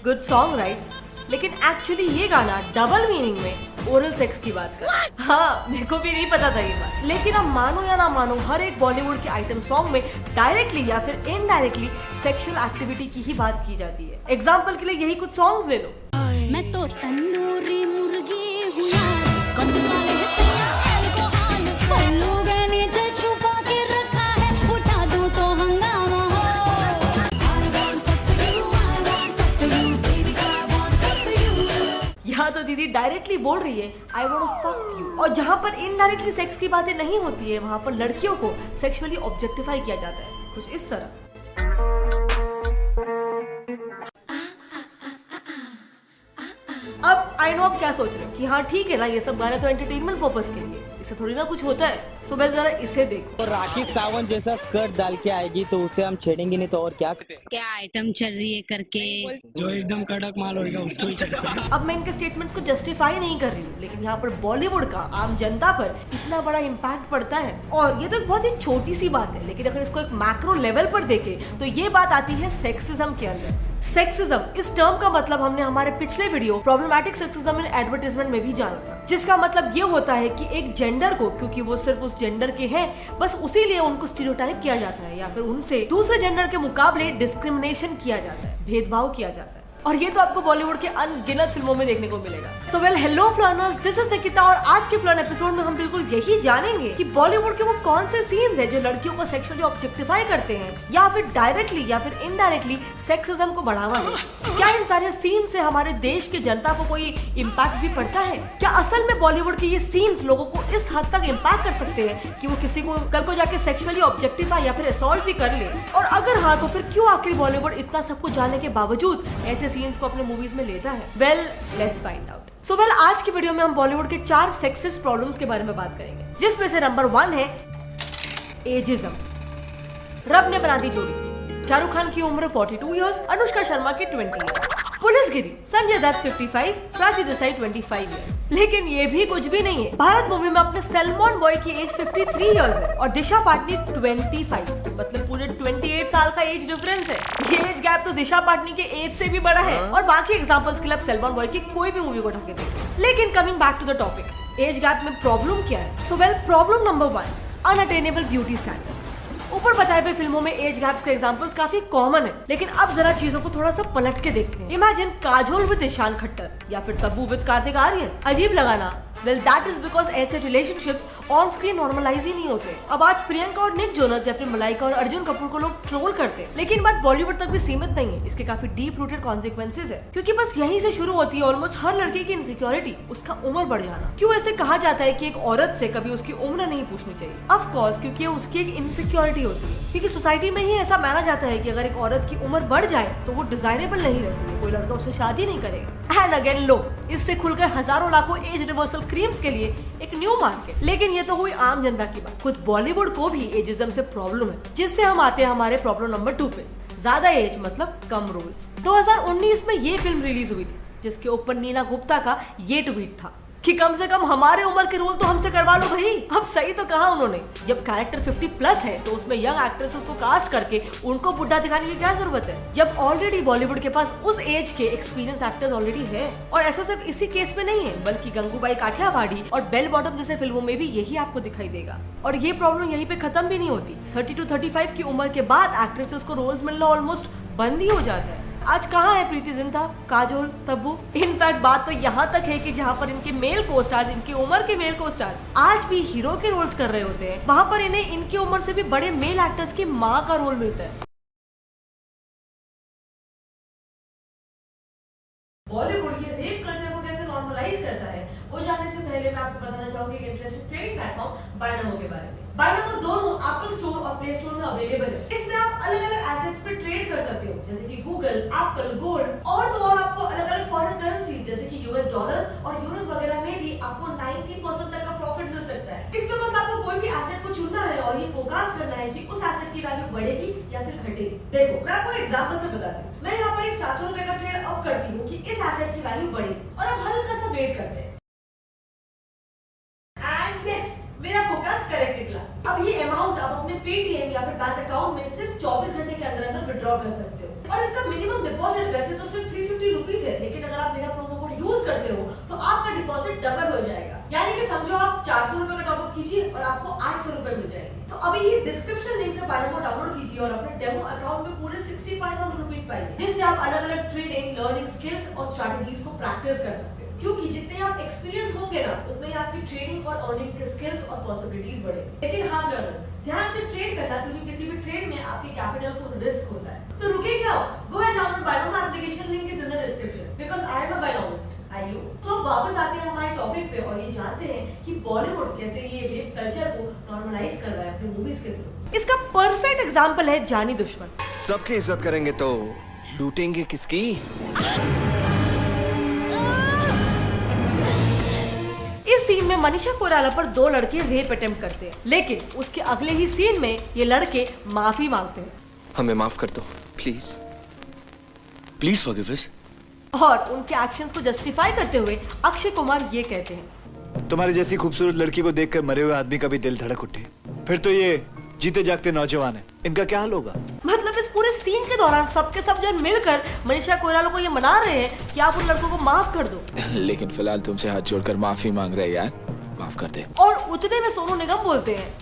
Good song right, लेकिन actually ये गाना डबल मीनिंग में ओरल सेक्स की बात कर। हाँ, मेरे को भी नहीं पता था ये बात, लेकिन अब मानो या ना मानो हर एक बॉलीवुड के आइटम सॉन्ग में डायरेक्टली या फिर इनडायरेक्टली सेक्सुअल एक्टिविटी की ही बात की जाती है। एग्जाम्पल के लिए यही कुछ सॉन्ग्स ले लो। मैं तो तंदूरी मुर्गी हूँ यार, कटकाले सैया को आलस लोग ने जो छुपा के रखा है, उठा दूं तो हंगामा हो। यहाँ तो दीदी डायरेक्टली बोल रही है I want to fuck you, और जहाँ पर इनडायरेक्टली सेक्स की बातें नहीं होती है वहाँ पर लड़कियों को सेक्सुअली ऑब्जेक्टिफाई किया जाता है, कुछ इस तरह। अब आई नो आप क्या सोच रहे हो कि हाँ ठीक है ना, ये सब गाने तो एंटरटेनमेंट पर्पस के लिए, इससे थोड़ी ना कुछ होता है। सो बेल जरा इसे देखो। और राखी सावंत जैसा स्कर्ट डाल के आएगी तो उसे हम छेड़ेंगे नहीं तो और क्या आइटम चल रही है करके, जो एकदम कड़क माल होगा उसको ही चढ़ेगा। अब मैं इनके स्टेटमेंट्स को जस्टिफाई नहीं कर रही हूँ, लेकिन यहाँ पर बॉलीवुड का आम जनता पर इतना बड़ा इम्पैक्ट पड़ता है, और ये तो एक बहुत ही छोटी सी बात है, लेकिन अगर इसको एक मैक्रो लेवल पर देखे तो ये बात आती है सेक्सिज्म के अंदर। सेक्सिज्म इस टर्म का मतलब हमने हमारे पिछले वीडियो प्रॉब्लमैटिक सेक्सिज्म इन एडवर्टाइजमेंट में भी जाना था, जिसका मतलब ये होता है कि एक जेंडर को, क्योंकि वो सिर्फ उस जेंडर के हैं, बस उसी लिए उनको स्टीरियोटाइप किया जाता है या फिर उनसे दूसरे जेंडर के मुकाबले डिस्क्रिमिनेशन किया जाता है, भेदभाव किया जाता है। और ये तो आपको बॉलीवुड के अनगिनत फिल्मों में देखने को मिलेगा। सो वेल हेलो फ्लर्नर्स, दिस इज निकिता, और आज के फ्लर्न एपिसोड में हम बिल्कुल यही जानेंगे कि बॉलीवुड के वो कौन से सीन्स हैं जो लड़कियों को सेक्सुअली ऑब्जेक्टिफाई करते हैं या फिर डायरेक्टली या फिर इनडायरेक्टली सेक्सिज्म को बढ़ावा देते हैं। क्या इन सारे सीन से हमारे देश की जनता को कोई इम्पैक्ट भी पड़ता है? क्या असल में बॉलीवुड के ये सीन्स लोगों को इस हद तक इम्पैक्ट कर सकते हैं कि वो किसी को कल को जाके सेक्सुअली ऑब्जेक्टिफाई या फिर असॉल्ट भी कर ले? और अगर हाँ, तो फिर क्यों आखिर बॉलीवुड इतना सब कुछ जानने के बावजूद ऐसे सीन्स को अपने मूवीज में लेता है? Well let's find out. So well आज की वीडियो में हम बॉलीवुड के 4 सेक्सिस्ट प्रॉब्लम्स के बारे में बात करेंगे, जिसमें से नंबर 1 है एजिज्म। रब ने बना दी जोड़ी, शाहरुख खान की उम्र 42 इयर्स, अनुष्का शर्मा की 20 इयर्स। पुलिसगिरी, संजय दत्त 55, प्राची देसाई 25 इयर्स। लेकिन ये भी कुछ भी नहीं है, भारत मूवी में अपने सलमान बॉय की एज 53 इयर्स है और दिशा पाटनी 25, मतलब पूरे 28 साल का एज डिफरेंस है। ये एज गैप तो दिशा पाटनी के एज से भी बड़ा है, और बाकी एग्जांपल्स के लिए सलमान बॉय की कोई भी मूवी को उठा के देखो। लेकिन coming back to the topic, age gap में प्रॉब्लम क्या है? So well problem number 1, unattainable beauty standards. ऊपर बताए हुए फिल्मों में एज गैप्स के एग्जांपल्स काफी कॉमन है, लेकिन अब जरा चीजों को थोड़ा सा पलट के देखते हैं। इमेजिन काजोल विद ईशान खट्टर या फिर तब्बू विद कार्तिक आर्यन। अजीब लगा ना? वेल दैट इज बिकॉज ऐसे रिलेशनशिप्स ऑन स्क्रीन नॉर्मलाइज ही नहीं होते। अब आज प्रियंका और निक जोनस या फिर मलाइका और अर्जुन कपूर को लोग ट्रोल करते हैं, लेकिन बात बॉलीवुड तक भी सीमित नहीं है, इसके काफी डीप रूटेड कॉन्सिक्वेंसेज है, क्योंकि बस यहीं से शुरू होती है ऑलमोस्ट हर लड़की की इनसिक्योरिटी, उसका उम्र बढ़ जाना। क्यों ऐसे कहा जाता है कि एक औरत से कभी उसकी उम्र नहीं पूछनी चाहिए? ऑफ कोर्स क्योंकि उसकी एक इनसिक्योरिटी होती है, क्योंकि सोसाइटी में ही ऐसा माना जाता है कि अगर एक औरत की उम्र बढ़ जाए तो वो डिजाइनेबल नहीं रहती है, कोई लड़का उससे शादी नहीं करेगा। एंड अगेन लो, इससे खुल गए हजारों लाखों एज रिवर्सल क्रीम्स के लिए एक न्यू मार्केट। लेकिन ये तो हुई आम जनता की बात, खुद बॉलीवुड को भी एजिज्म से प्रॉब्लम है, जिससे हम आते हैं हमारे प्रॉब्लम नंबर 2 पे, ज्यादा एज मतलब कम रोल्स। 2019 में ये फिल्म रिलीज हुई थी, जिसके ऊपर नीना गुप्ता का ये ट्वीट था कि कम से कम हमारे उम्र के रोल तो हमसे करवा लो भाई। अब सही तो कहा उन्होंने, जब कैरेक्टर 50+ है तो उसमें यंग एक्ट्रेसेस को कास्ट करके उनको बुढ़ा दिखाने की क्या जरूरत है, जब ऑलरेडी बॉलीवुड के पास उस एज के एक्सपीरियंस एक्टर्स ऑलरेडी है। और ऐसा सिर्फ इसी केस में नहीं है, बल्कि गंगूबाई काठियावाड़ी और बेल बॉटम जैसे फिल्मों में भी यही आपको दिखाई देगा। और ये प्रॉब्लम यहीं पे खत्म भी नहीं होती। 30 to 35 की उम्र के बाद एक्ट्रेसेस को रोल्स मिलना ऑलमोस्ट बंद ही हो जाता है। आज कहाँ है प्रीति जिंटा, काजोल, तब्बू? इनफैक्ट बात तो यहाँ तक है कि जहाँ पर इनके मेल को स्टार्स, इनकी उम्र के मेल को स्टार्स आज भी हीरो के रोल्स कर रहे होते हैं, वहाँ पर इन्हें इनकी उम्र से भी बड़े मेल एक्टर्स की माँ का रोल मिलता है। बॉलीवुड ये रेप कल्चर को कैसे नॉर्मलाइज करता है, वो जानने से पहले मैं आपको बताना चाहूंगी एक इंटरेस्टिंग ट्रेडिंग प्लेटफॉर्म बायनामो के बारे में। बायनामो दोनों एप्पल स्टोर और प्ले स्टोर में अवेलेबल है। इसमें आप अलग अलग एसेट्स पे ट्रेड कर सकते हो, जैसे कि गूगल, एप्पल, गोल्ड, और तो और आपको अलग अलग फॉरेन करेंसीज जैसे कि यूएस डॉलर्स और यूरोस वगैरह में भी आपको 90% तक का प्रॉफिट मिल सकता है। इसमें बस आपको कोई भी एसेट को चुनना है और ये फोरकास्ट करना है कि उस एसेट की वैल्यू बढ़ेगी या फिर घटेगी। देखो मैं आपको एग्जांपल से बताती हूँ। मैं यहाँ पर एक 700 रुपए का ट्रेड अप करती हूँ कि इस एसेट की वैल्यू बढ़ेगी, और अब हल्का सा वेट करते हैं। मेरा फोकस करेक्ट निकला। अब ये अमाउंट आप अपने पेटीएम या फिर बैंक अकाउंट में सिर्फ 24 घंटे के अंदर अंदर विड्रॉ कर सकते हो। और इसका मिनिमम डिपॉजिट वैसे तो सिर्फ 350 रुपीज है, लेकिन अगर आप मेरा प्रोमो कोड यूज करते हो तो आपका डिपॉजिट डबल हो जाएगा। यानी कि समझो आप 400 रुपए का टॉपअप कीजिए और आपको 800 रुपए मिल जाएंगे। तो अभी ये डिस्क्रिप्शन लिंक से बायनोमो डाउनलोड कीजिए और अपने डेमो अकाउंट में पूरे 65,000 रुपीज पाइए, जिससे आप अलग अलग ट्रेडिंग, लर्निंग स्किल्स और स्ट्रैटेजीज को प्रैक्टिस कर सकते हो। क्योंकि जितने आप एक्सपीरियंस होंगे ना, उतने ही आपकी ट्रेडिंग और अर्निंग के स्किल्स और पॉसिबिलिटीज बढ़ेंगे। लेकिन हाँ लर्नर्स, ध्यान से ट्रेड करना, क्योंकि किसी भी ट्रेड में आपके कैपिटल को रिस्क होता है। सो रुके क्या हो, go and download Binomo application, link is in the description, because I am a Binomist. आइयो, तो अब वापस आते हैं हमारे टॉपिक पे और ये जानते हैं कि बॉलीवुड कैसे ये रेप कल्चर को नॉर्मलाइज कर रहा है अपने मूवीज के थ्रू। इसका परफेक्ट एग्जांपल है जानी दुश्मन। सबकी इज्जत करेंगे तो लूटेंगे किसकी? इस सीन में मनीषा कोइराला पर 2 लड़के रेप अटेम्प्ट करते हैं, लेकिन उसके अगले ही सीन में ये लड़के माफी मांगते हैं। हमें माफ कर दो प्लीज, प्लीज फॉरगिव अस। और उनके एक्शंस को जस्टिफाई करते हुए अक्षय कुमार ये कहते हैं, तुम्हारी जैसी खूबसूरत लड़की को देखकर मरे हुए आदमी का भी दिल धड़क उठे, फिर तो ये जीते जागते नौजवान है, इनका क्या हाल होगा? मतलब इस पूरे सीन के दौरान सबके सब जन मिलकर मनीषा कोइराला को ये मना रहे हैं कि आप उन लड़कों को माफ कर दो। लेकिन फिलहाल तुमसे हाथ जोड़कर माफी मांग रहे हैं यार, माफ कर दे। और उतने में सोनू निगम बोलते हैं,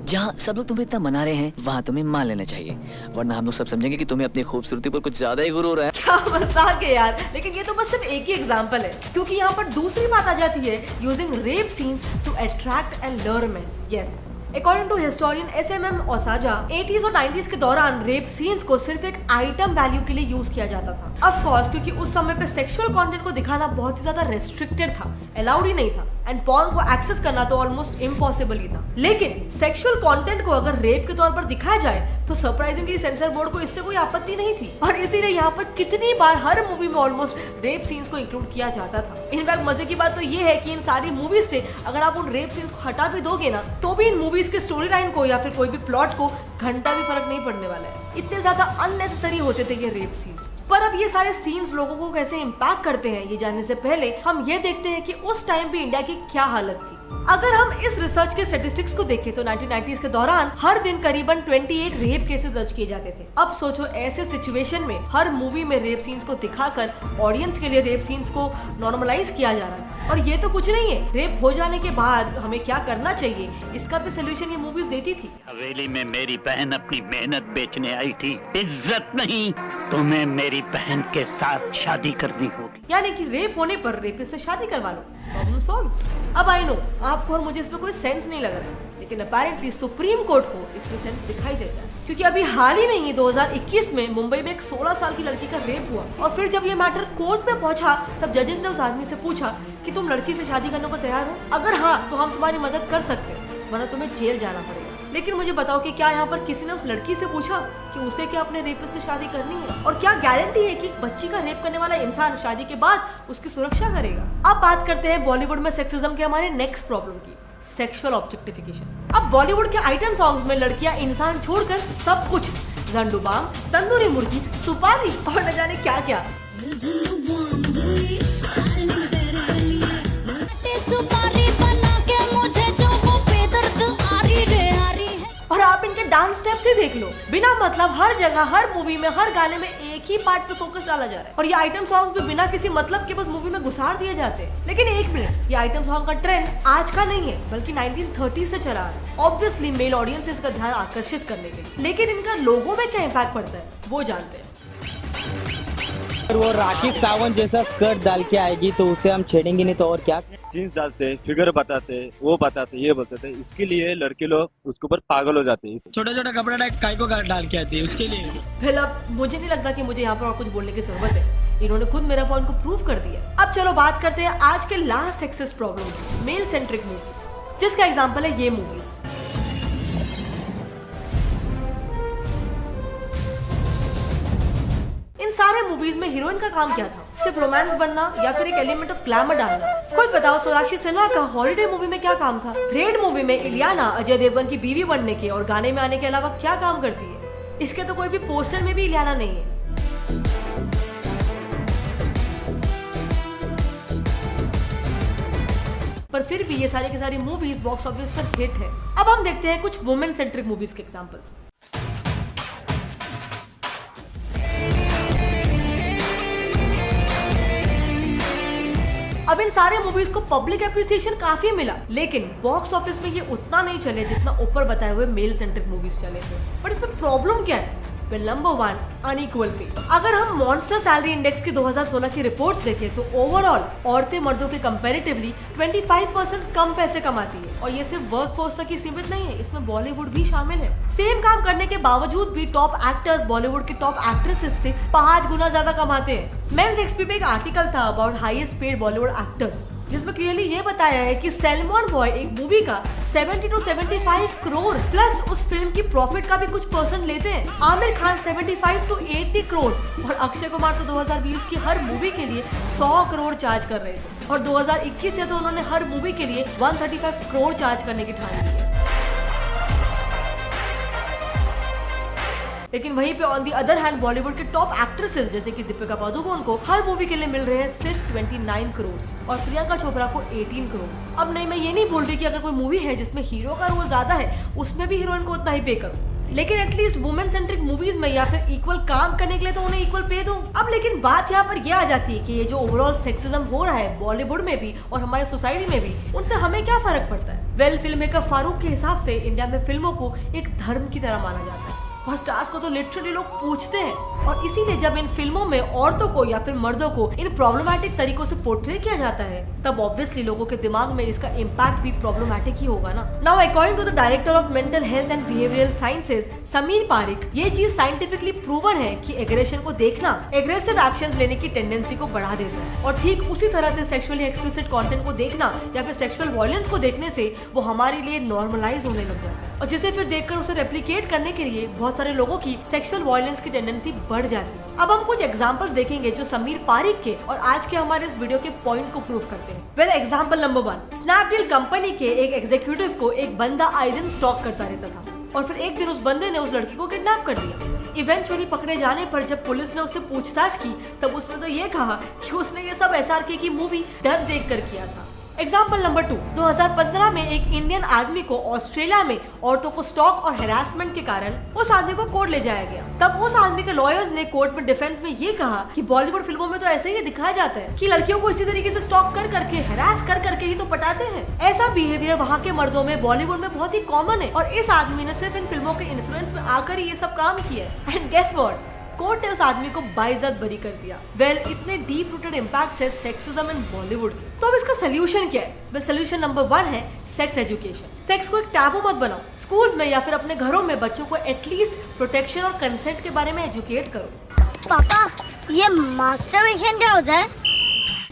जहाँ सब लोग तुम्हें इतना मना रहे हैं वहाँ तुम्हें मान लेना चाहिए, वरना हम लोग सब समझेंगे कि तुम्हें अपनी खूबसूरती पर कुछ ज्यादा ही गुरूर है। क्या मजाक है यार। लेकिन ये तो बस सिर्फ एक ही एग्जांपल है, क्योंकि यहाँ पर दूसरी बात आ जाती है, using rape scenes to attract and lure men. Yes, according to historian SMM ओसाजा, 80s और 90s के दौरान रेप सीन्स को सिर्फ एक आइटम वैल्यू के लिए यूज किया जाता था। ऑफ कोर्स, क्योंकि उस समय पे सेक्सुअल कंटेंट को दिखाना बहुत ही ज्यादा रेस्ट्रिक्टेड था, अलाउड ही नहीं था, एंड पॉर्न को एक्सेस करना तो ऑलमोस्ट इम्पॉसिबल ही था। लेकिन सेक्सुअल कंटेंट को अगर रेप के तौर पर दिखाया जाए तो सरप्राइजिंगली सेंसर बोर्ड को इससे कोई आपत्ति नहीं थी, और इसीलिए यहाँ पर कितनी बार हर मूवी में ऑलमोस्ट रेप सीन्स को इंक्लूड किया जाता था। इनफैक्ट मजे की बात तो ये है कि इन सारी मूवीज से अगर आप उन रेप सीन्स को हटा भी दोगे ना, तो भी इन मूवीज के स्टोरी लाइन को या फिर कोई भी प्लॉट को घंटा भी फर्क नहीं पड़ने वाला है। इतने ज्यादा अननेसेसरी होते थे ये रेप सीन्स। पर अब ये सारे सीन्स लोगों को कैसे इम्पैक्ट करते हैं, ये जानने से पहले हम ये देखते हैं कि उस टाइम पे इंडिया की क्या हालत थी। अगर हम इस रिसर्च के स्टैटिस्टिक्स को देखें तो 1990s के दौरान हर दिन करीबन 28 रेप केसेस दर्ज किए जाते थे। अब सोचो, ऐसे सिचुएशन में हर मूवी में रेप सीन्स को दिखाकर ऑडियंस के लिए रेप सीन्स को नॉर्मलाइज किया जा रहा था। और ये तो कुछ नहीं है, रेप हो जाने के बाद हमें क्या करना चाहिए, इसका भी सोल्यूशन ये मूवीज देती थी। हवेली में मेरी बहन अपनी मेहनत बेचने आई थी, इज्जत नहीं, तुम्हें मेरी बहन के साथ शादी करनी होगी। यानी कि रेप होने पर रेपिस्ट से शादी करवा लो, प्रॉब्लम सॉल्व। अब आई नो आपको और मुझे इसमें कोई सेंस नहीं लग रहा है, लेकिन अपेरेंटली सुप्रीम कोर्ट को इसमें सेंस दिखाई देता है, क्योंकि अभी हाल ही में ही 2021 में मुंबई में एक 16 साल की लड़की का रेप हुआ, और फिर जब ये मैटर कोर्ट में पहुंचा तब जजेस ने उस आदमी से पूछा कि तुम लड़की से शादी करने को तैयार हो, अगर हाँ तो हम तुम्हारी मदद कर सकते हैं, वरना तुम्हें जेल जाना पड़ेगा। लेकिन मुझे बताओ कि क्या यहाँ पर किसी ने उस लड़की से पूछा कि उसे क्या अपने रेपिस्ट से शादी करनी है, और क्या गारंटी है कि बच्ची का रेप करने वाला इंसान शादी के बाद उसकी सुरक्षा करेगा। अब बात करते हैं बॉलीवुड में सेक्सिज्म के हमारे नेक्स्ट प्रॉब्लम की, सेक्सुअल ऑब्जेक्टिफिकेशन। अब बॉलीवुड के आइटम सॉन्ग्स में लड़कियां इंसान छोड़कर सब कुछ, झंडू-बाम, तंदूरी मुर्गी, सुपारी और न जाने क्या क्या। सुपारी बना के मुझे जो वो बेदर्द आरी रे आरी है। और आप इनके डांस स्टेप्स ही देख लो, बिना मतलब हर जगह, हर मूवी में, हर गाने में एक ही पार्ट पे फोकस डाला जा रहा है, और ये आइटम सॉन्ग्स भी बिना किसी मतलब के बस मूवी में घुसार दिए जाते हैं। लेकिन एक मिनट, ये आइटम सॉन्ग का ट्रेंड आज का नहीं है, बल्कि 1930 से चला है, ऑब्वियसली मेल ऑडियंसेस का ध्यान आकर्षित करने के लिए। लेकिन इनका लोगों में क्या इम्पैक्ट पड़ता है वो जानते हैं। अगर वो राखी सावंत जैसा स्कर्ट डाल के आएगी तो उसे हम छेड़ेंगे नहीं तो और क्या। जीन्स डालते, फिगर बताते, वो बताते, ये बताते, इसके लिए लड़के लोग उसके ऊपर पागल हो जाते हैं। छोटा छोटा कपड़ा काय को डाल के आती है उसके लिए। फिर अब मुझे नहीं लगता कि मुझे यहाँ पर और कुछ बोलने की जरूरत है, इन्होंने खुद मेरा पॉइंट को प्रूव कर दिया। अब चलो बात करते हैं आज के last sexist problem, male centric movies, जिसका एग्जाम्पल है ये मूवीज। इन सारे मूवीज में हीरोइन का काम क्या था, सिर्फ रोमांस बनना या फिर एक एलिमेंट ऑफ ग्लैमर डालना। खुद बताओ, सोनाक्षी सिन्हा का हॉलिडे मूवी में क्या काम था, रेड मूवी में इलियाना अजय देवगन की बीवी बनने के और गाने में आने के अलावा क्या काम करती है, इसके तो कोई भी पोस्टर में भी इलियाना नहीं है। पर फिर भी ये सारी की सारी मूवीज बॉक्स ऑफिस पर हिट है। अब हम देखते हैं कुछ वुमेन सेंट्रिक मूवीज के एग्जांपल्स। अब इन सारे मूवीज को पब्लिक एप्रिसिएशन काफी मिला, लेकिन बॉक्स ऑफिस में ये उतना नहीं चले जितना ऊपर बताए हुए मेल सेंट्रिक मूवीज चले थे। पर इसमें प्रॉब्लम क्या है? नंबर 1, अनइक्वल पे। अगर हम मॉन्स्टर सैलरी इंडेक्स की 2016 की रिपोर्ट्स देखें तो ओवरऑल औरतें मर्दों के कंपैरेटिवली 25% कम पैसे कमाती है, और ये सिर्फ वर्क फोर्स तक ही सीमित नहीं है, इसमें बॉलीवुड भी शामिल है। सेम काम करने के बावजूद भी टॉप एक्टर्स बॉलीवुड के टॉप एक्ट्रेसेस से 5 गुना ज्यादा कमाते हैं। मेंस एक्सपी पे एक आर्टिकल था about highest paid Bollywood actors, जिसमें क्लियरली ये बताया है कि सैलमन बॉय एक मूवी का 70 to 75 करोड़ प्लस उस फिल्म की प्रॉफिट का भी कुछ परसेंट लेते हैं। आमिर खान 75 to 80 करोड़ और अक्षय कुमार तो 2020 की हर मूवी के लिए 100 करोड़ चार्ज कर रहे थे, और 2021 से तो उन्होंने हर मूवी के लिए 135 करोड़ चार्ज करने की ठान ली है। लेकिन वहीं पे on the other hand Bollywood के टॉप एक्ट्रेसेस जैसे कि दीपिका पादुकोण को हर मूवी के लिए मिल रहे हैं सिर्फ 29 करोड़ और प्रियंका चोपड़ा को 18 करोड़। अब नहीं, मैं ये नहीं बोल रही कि अगर कोई मूवी है जिसमें हीरो का रोल ज्यादा है उसमें भी हीरोइन को उतना ही पे करो, लेकिन एटलीस्ट वुमेन सेंट्रिक मूवीज में या फिर इक्वल काम करने के लिए तो उन्हें इक्वल पे दो। अब लेकिन बात यहाँ पर यह आ जाती है कि ये जो ओवरऑल सेक्सिज्म हो रहा है बॉलीवुड में भी और हमारे सोसाइटी में भी, उनसे हमें क्या फर्क पड़ता है? वेल, फिल्म मेकर फारूक के हिसाब से इंडिया में फिल्मों को एक धर्म की तरह माना जाता है और स्टार्स को तो लिटरली लोग पूछते हैं, और इसीलिए जब इन फिल्मों में औरतों को या फिर मर्दों को इन प्रॉब्लमैटिक तरीकों से पोर्ट्रे किया जाता है तब ऑब्वियसली लोगों के दिमाग में इसका इम्पैक्ट भी प्रॉब्लमैटिक ही होगा ना। Now according to the director of mental health and behavioural sciences Sameer Parik, ये चीज साइंटिफिकली प्रूवन है कि एग्रेशन को देखना एग्रेसिव एक्शंस लेने की टेंडेंसी को बढ़ा देता है, और ठीक उसी तरह से सेक्सुअली एक्सप्लिसिट कंटेंट को देखना या फिर सेक्सुअल वायलेंस को देखने से वो हमारे लिए नॉर्मलाइज होने लग जाता है, और जिसे फिर देखकर उसे रेप्लिकेट करने के लिए बहुत सारे लोगों की सेक्सुअल वायलेंस की टेंडेंसी बढ़ जाती है। अब हम कुछ एग्जांपल्स देखेंगे जो समीर पारिक के और आज के हमारे इस वीडियो के पॉइंट को प्रूव करते हैं। Well, example number 1, Snapdeal company के एक एग्जीक्यूटिव को एक बंदा आए दिन स्टॉक करता रहता था, और फिर एक दिन उस बंदे ने उस लड़की को किडनैप कर लिया। इवेंचुअली पकड़े जाने पर जब पुलिस ने उससे पूछताछ की तब उसने तो ये कहा कि उसने ये सब SRK की मूवी डर देखकर किया था। एग्जाम्पल नंबर 2, 2015 में एक इंडियन आदमी को ऑस्ट्रेलिया में औरतों को स्टॉक और हैरासमेंट के कारण उस आदमी को कोर्ट ले जाया गया। तब उस आदमी के लॉयर्स ने कोर्ट में डिफेंस में ये कहा कि बॉलीवुड फिल्मों में तो ऐसे ही दिखाया जाता है कि लड़कियों को इसी तरीके से स्टॉक कर करके हैरास कर करके ही तो पटाते हैं। ऐसा बिहेवियर वहाँ के मर्दों में बॉलीवुड में बहुत ही कॉमन है, और इस आदमी ने सिर्फ इन फिल्मों के इन्फ्लुएंस में आकर ही ये सब काम किया है। एंड गेस व्हाट, कोर्ट ने उस आदमी को बाइज्जत बरी कर दिया। वेल, इतने डीप रूटेड इम्पैक्ट है सेक्सिज्म इन बॉलीवुड के। तो अब इसका सोल्यूशन क्या है? वेल, सोल्यूशन नंबर 1 है सेक्स एजुकेशन। सेक्स को एक टैबू मत बनाओ। स्कूल्स में या फिर अपने घरों में बच्चों को एटलीस्ट प्रोटेक्शन और कंसेंट के बारे में एजुकेट करो। पापा, ये मास्टरबेशन क्या होता है?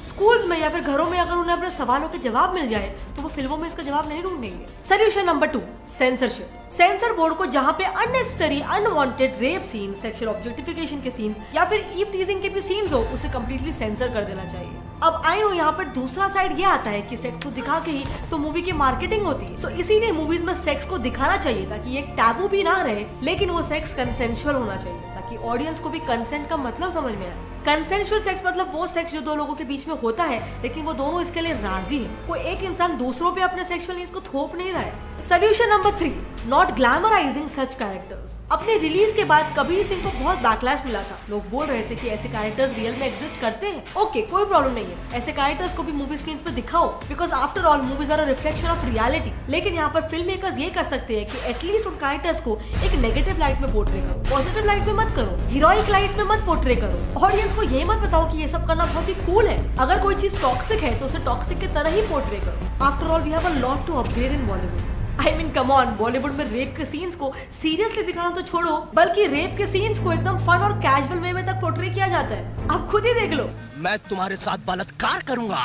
स्कूल्स में या फिर घरों में अगर उन्हें अपने सवालों के जवाब मिल जाए तो वो फिल्मों में इसका जवाब नहीं ढूंढेंगे। Solution number 2, censorship. Censor board को जहाँ पे unnecessary unwanted rape scene, sexual objectification के सीन्स या फिर ईव टीजिंग के भी सीन्स हो, उसे कम्प्लीटली सेंसर कर देना चाहिए। अब आई नो यहाँ पर दूसरा साइड ये आता है कि सेक्स को दिखा के ही तो मूवी की मार्केटिंग होती है, सो इसीलिए मूवीज में सेक्स को दिखाना चाहिए ताकि ये एक टैबू भी ना रहे, लेकिन वो सेक्स कंसेंशुअल होना चाहिए ताकि ऑडियंस को भी कंसेंट का मतलब समझ में आए। कंसेंशुअल सेक्स मतलब वो सेक्स जो दो लोगों के बीच में होता है लेकिन वो दोनों इसके लिए राजी है। कोई एक इंसान दूसरों पे अपने सेक्सुअल नीड्स को थोप नहीं रहा है। Solution number 3, not glamorising such characters. अपने रिलीज के बाद कबीर सिंह को बहुत बैकलैश मिला था। लोग बोल रहे थे कि ऐसे कैरेक्टर्स रियल में एग्जिस्ट करते हैं। ओके, कोई प्रॉब्लम नहीं है, ऐसे कैरेक्टर्स को भी मूवी स्क्रीन पे दिखाओ, because after all movies are a reflection of reality. लेकिन यहाँ पर फिल्म मेकर्स ये कर सकते हैं कि एटलीस्ट उन कैरेक्टर्स को एक नेगेटिव लाइट में पोर्ट्रे करो, पॉजिटिव लाइट में मत करो, हीरोइक लाइट में मत पोर्ट्रे करो। ऑडियंस को ये मत बताओ कि ये सब करना बहुत ही कूल है। अगर कोई चीज टॉक्सिक है तो उसे टॉक्सिक की तरह ही पोर्ट्रे करो। After all we have a lot to upgrade in Bollywood. I mean come on, Bollywood में रेप के सीन्स को सीरियसली दिखाना तो छोड़ो, बल्कि रेप के सीन्स को एकदम फन और कैजुअल वे में तक पोर्ट्रे किया जाता है। आप खुद ही देख लो। मैं तुम्हारे साथ बलात्कार करूंगा।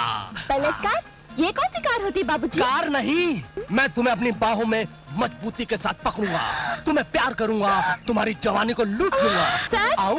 बलात्कार? ये कौन सी कार होती है बाबूजी? कार नहीं, मैं तुम्हें अपनी बाहों में मजबूती के साथ पकड़ूंगा, तुम्हें प्यार करूंगा, तुम्हारी जवानी को लूट लूंगा। आओ,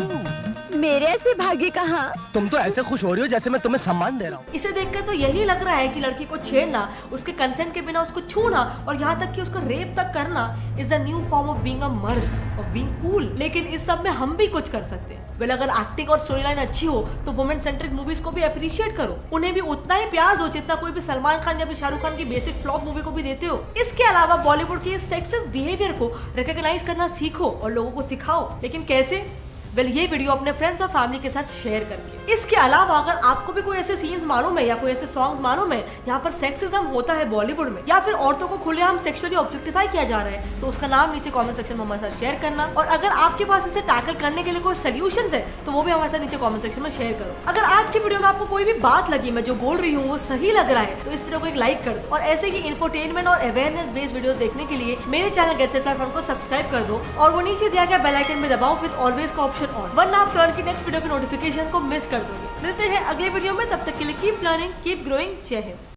मेरे ऐसे भाग्य कहाँ? तुम तो ऐसे खुश हो रही हो जैसे मैं तुम्हें सम्मान दे रहा हूँ। इसे देखकर तो यही लग रहा है कि लड़की को छेड़ना, उसके कंसेंट के बिना उसको छूना और यहाँ तक कि उसको रेप तक करना is the new form of being a मर्द, ऑफ बीइंग कूल। लेकिन इस सब में हम भी कुछ कर सकते हैं। वेल, अगर एक्टिंग और स्टोरी लाइन अच्छी हो तो वुमेन सेंट्रिक मूवीज को भी अप्रिशिएट करो, उन्हें भी उतना ही प्यार दो जितना कोई भी सलमान खान या फिर शाहरुख खान की बेसिक फ्लॉप मूवी को भी देते हो। इसके अलावा बॉलीवुड के सेक्सिस्ट बिहेवियर को रिकॉग्नाइज करना सीखो और लोगों को सिखाओ। लेकिन कैसे? वेल ये वीडियो अपने फ्रेंड्स और फैमिली के साथ शेयर करके। इसके अलावा अगर आपको भी कोई ऐसे सीन्स मालूम है या कोई ऐसे सॉन्ग्स मालूम है यहाँ पर सेक्सिज्म होता है बॉलीवुड में, या फिर औरतों को खुलेआम सेक्सुअली ऑब्जेक्टिफाई किया जा रहा है, तो उसका नाम नीचे कमेंट सेक्शन में हमारे साथ शेयर करना। और अगर आपके पास इसे टैकल करने के लिए कोई सोल्यूशंस है तो वो भी हमारे साथ नीचे कमेंट सेक्शन में शेयर करो। अगर आज की वीडियो में आपको कोई भी बात लगी, मैं जो बोल रही हूँ वो सही लग रहा है, तो इस वीडियो को एक लाइक कर दो। और ऐसे ही इंफोटेनमेंट और अवेयरनेस बेस्ड वीडियोस देखने के लिए मेरे चैनल गेट सेट प्लेटफॉर्म को सब्सक्राइब कर दो और वो नीचे दिया गया बेल आइकन में दबाओ विद ऑलवेज का ऑप्शन ऑन, वरना आप फ्लर्न की नेक्स्ट वीडियो के नोटिफिकेशन को मिस कर दोगे। मिलते हैं अगले वीडियो में, तब तक के लिए कीप लर्निंग, कीप ग्रोइंग। जय हिंद।